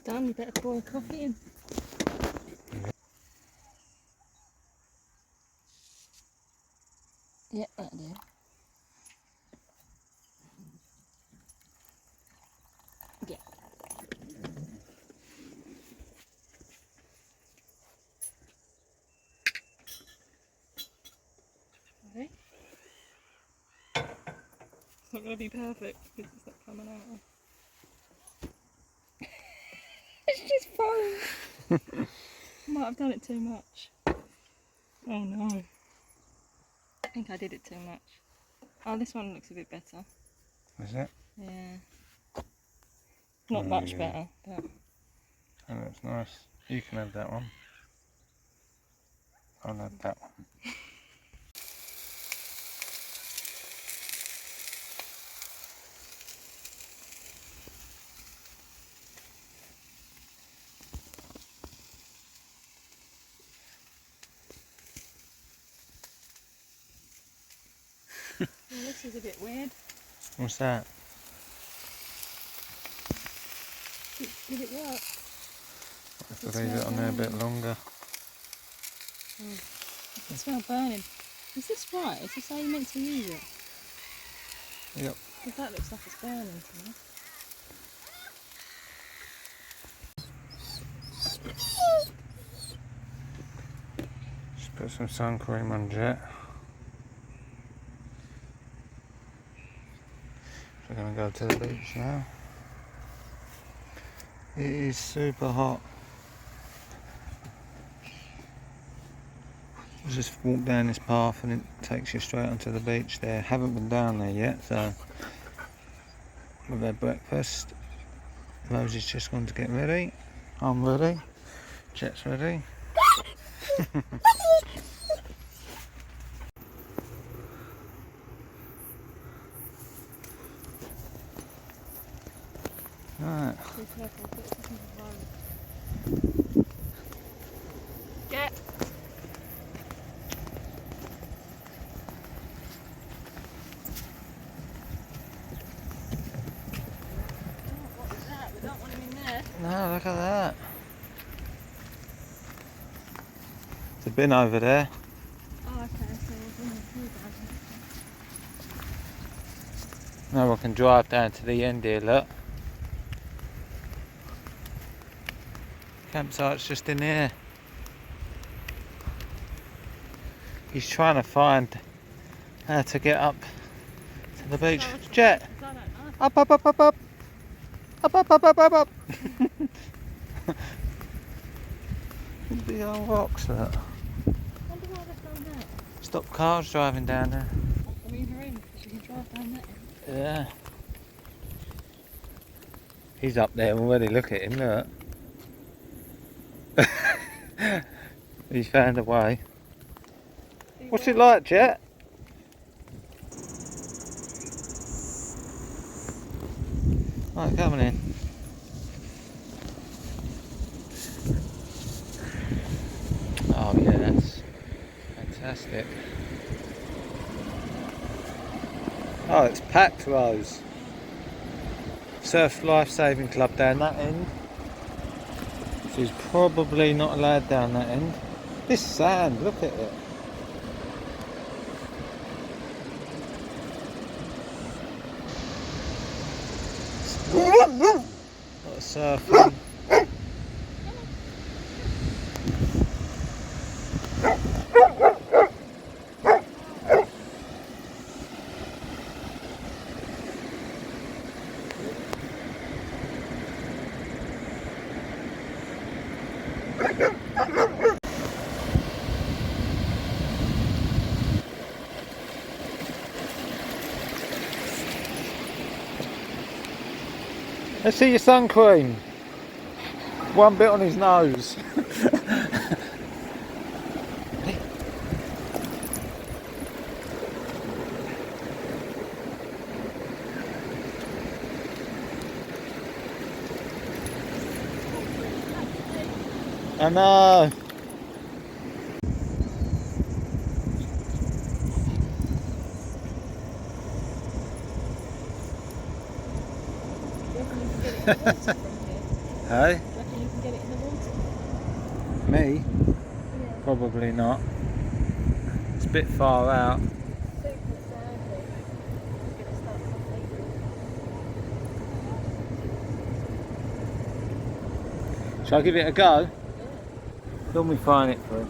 done. You better pour a coffee in. Yeah, that'll do. Yeah. Okay. It's not going to be perfect because it's not coming out. It's just foam. Might have done it too much. Oh no. I think I did it too much. Oh, this one looks a bit better. Is it? Yeah. Not much better, but... Oh, that's nice. You can have that one. I'll have that one. Well, this is a bit weird. What's that? Did it work? I have to leave it on there a bit longer. Oh, I can smell burning. Is this right? Is this how you meant to use it? Yep. Because that looks like it's burning to me. Just put some sun cream on Jett. We're going to go to the beach now. It is super hot. You just walk down this path and it takes you straight onto the beach there. Haven't been down there yet, so we've had breakfast. Rosie's just gone to get ready. I'm ready. Jett's ready. Right. Jett! What was that? We don't want him in there. No, look at that. There's a bin over there. Oh, okay, so we'll bring the food out. Now we can drive down to the end here, look. Campsite's just in here. He's trying to find how to get up to the beach. Jett! Up, up, up, up, up! Up, up, up, up, up, up! Big old rocks, look. I wonder why they've done that. Stop cars driving down there. I mean, her in, because you can drive down that end. Yeah. He's up there already, look at him, look. He's found a way. What's it like, Jett? Right, coming in. Oh yeah, that's fantastic. Oh, it's packed, Rose. Surf Life Saving Club down that end. She's probably not allowed down that end. This sand, look at it. A lot of surfing. Let's see your sun cream. One bit on his nose. I know. Hey? Me? Yeah. Probably not. It's a bit far out. Super sandy. I'm gonna start something. Shall I give it a go? Yeah. Fill me frying it through.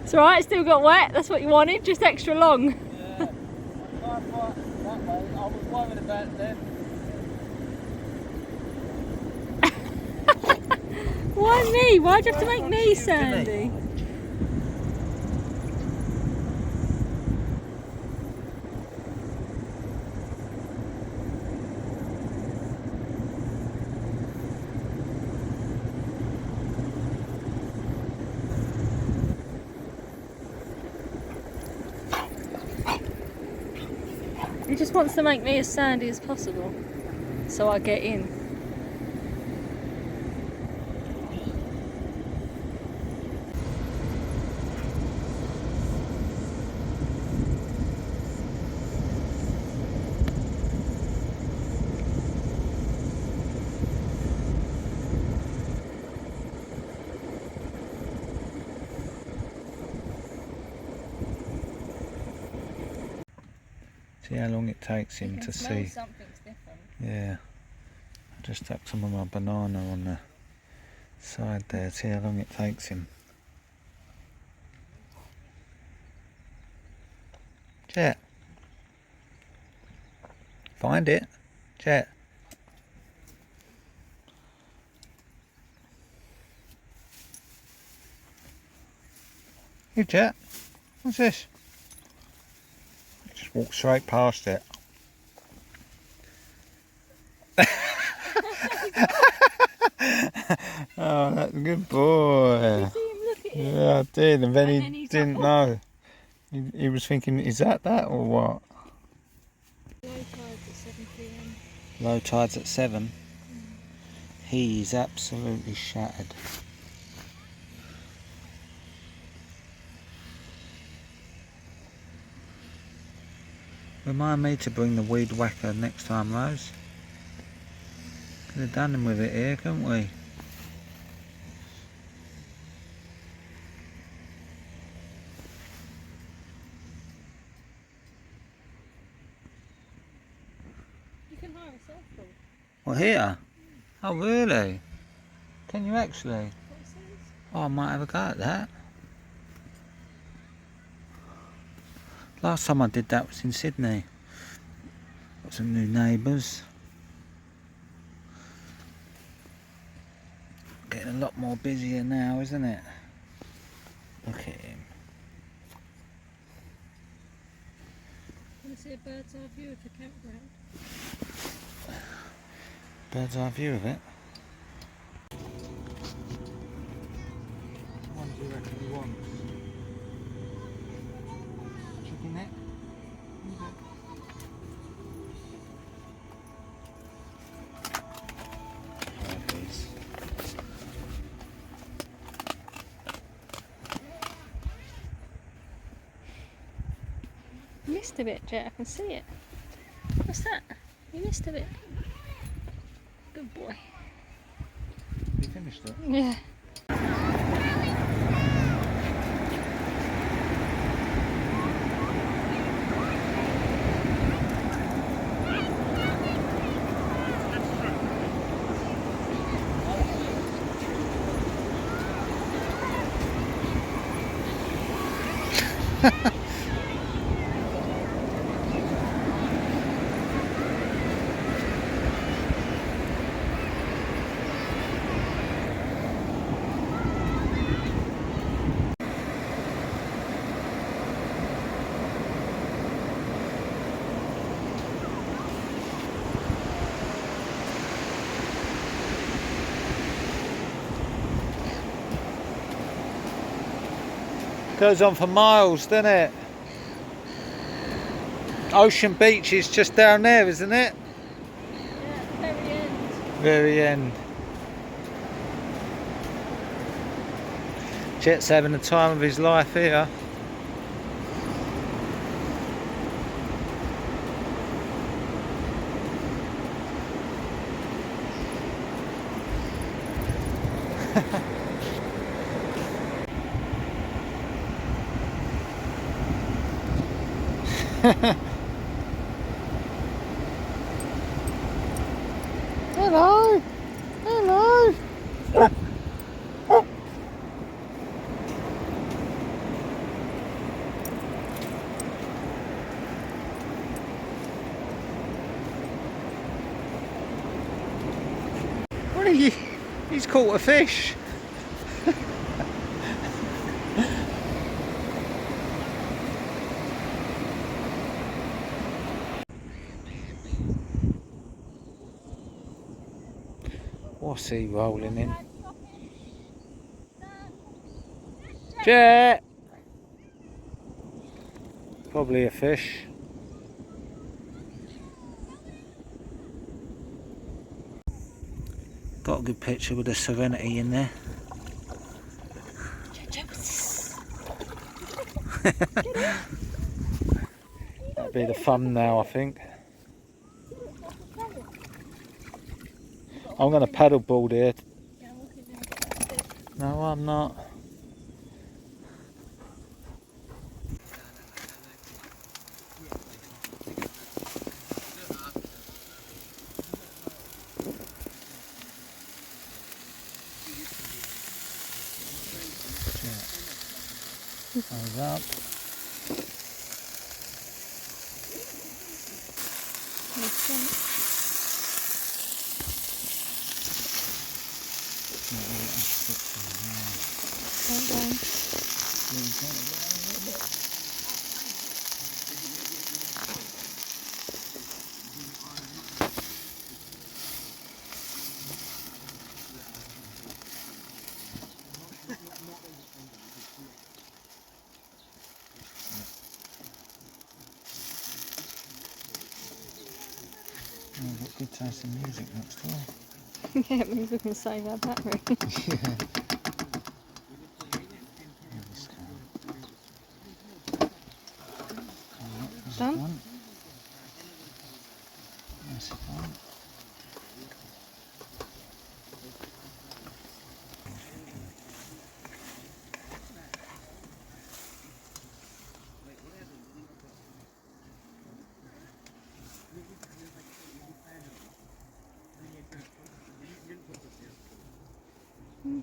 It's alright, still got wet. That's what you wanted, just extra long. Yeah, I can't fight that way. I was worried about them. Why me? Why'd you have to make Well, me you, sandy? He just wants to make me as sandy as possible, so I get in. See how long it takes him to see. Something's different. Yeah. I just stuck some of my banana on the side there. See how long it takes him. Jett. Find it. Jett. Hey Jett. What's this? Just walk straight past it. Oh, that's a good boy. See him look at it. Yeah, I did, and then And he then he's didn't like, know. He was thinking, is that or what? Low tides at 7 p.m. Low tides at 7. He's absolutely shattered. Remind me to bring the weed whacker next time, Rose. Could have done him with it here, couldn't we? You can hire a surfboard. Well, here? Oh, really? Can you actually? What it says? Oh, I might have a go at that. Last time I did that was in Sydney. Got some new neighbours. Getting a lot more busier now, isn't it? Look at him. Want to see a bird's eye view of the campground? Bird's eye view of it. What do you reckon he wants? Chicken neck? You missed a bit, Jett. I can see it. What's that? You missed a bit. Good boy. You finished it? Yeah. Goes on for miles, doesn't it? Ocean Beach is just down there, isn't it? Yeah, very end. Very end. Jett's having the time of his life here. Hello! Hello! What are you? He's caught a fish. What's he rolling in? Jett! Probably a fish. Got a good picture with the Serenity in there. That'd be the fun now, I think. I'm going to paddleboard here. No, I'm not. Hands up. Got good taste in music next door. Yeah, it means we can save our battery. Yeah. Done? That's fine.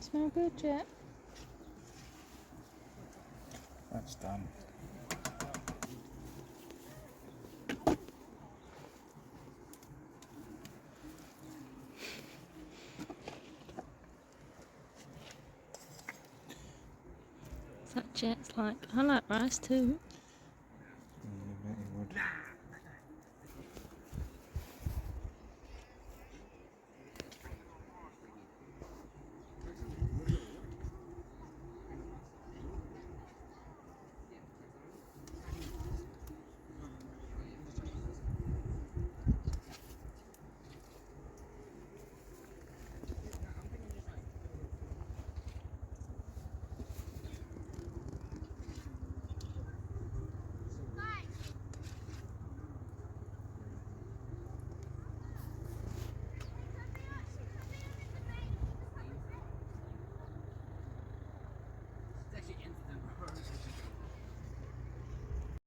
Smell good, Jett. That's done. That Jett's like, I like rice too.